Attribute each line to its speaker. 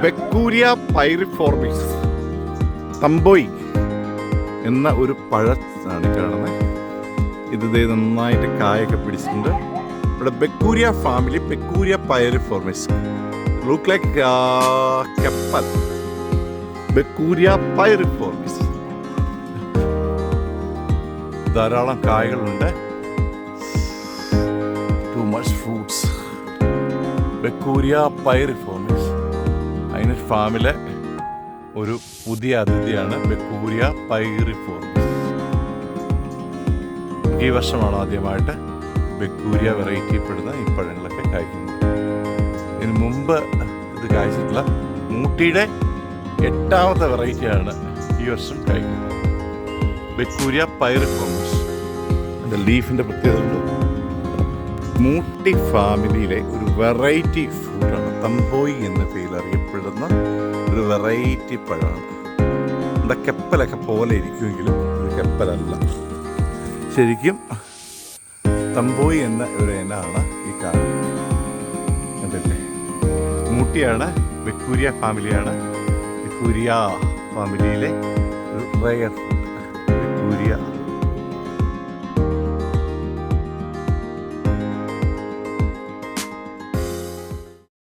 Speaker 1: ബെക്കൂരിയ പൈറിഫോർമിസ് തമ്പോയി എന്ന ഒരു പഴമാണ് കാണുന്നത്. ഇത് നന്നായിട്ട് കായൊക്കെ പിടിച്ചിട്ടുണ്ട്. ഇവിടെ Baccaurea family Baccaurea pyriformis look like കപ്പൽ. ബെക്കൂരിയ പൈറിഫോർമിസ് ധാരാളം കായകളുണ്ട്. Too much fruits. Baccaurea pyriformis അതിന് ഫാമിലെ ഒരു പുതിയ അതിഥിയാണ് ബെക്കൂരിയ പൈറിഫോർമിസ്. ഈ വർഷമാണ് ആദ്യമായിട്ട് ബെക്കൂരിയ വെറൈറ്റിപ്പെടുന്ന ഈ പഴങ്ങളൊക്കെ കായ്ക്കുന്നത്. ഇതിനു മുമ്പ് ഇത് കായ്ച്ചിട്ടുള്ള മൂട്ടിയുടെ 8ാമത്തെ വെറൈറ്റിയാണ് ഈ വർഷം കായ്ക്കുന്നത്. ബെക്കൂരിയ പൈറിഫോർമിസ്. അതിൻ്റെ ലീഫിൻ്റെ പ്രത്യേകത ഉണ്ട്. മൂട്ടി ഫാമിലിയിലെ ഒരു വെറൈറ്റി ഫ്രൂട്ടാണ്. തമ്പോയി എന്ന പേരിൽ അറിയപ്പെടുന്ന ഒരു വെറൈറ്റി പഴമാണ്. നമ്മുടെ കപ്പലൊക്കെ പോലെ ഇരിക്കുമെങ്കിലും ഇത് കപ്പലല്ല. ശരിക്കും തമ്പോയി എന്ന ഒരു ഇനമാണ് ഈ കാണുന്നത്. കണ്ടില്ലേ, മൂട്ടിയാണ്. ബെക്കൂരിയ ഫാമിലിയാണ്. ബെക്കൂരിയ ഫാമിലിയിലെ ഒരു റയർ ഫ്രൂട്ട് ബെക്കൂരിയ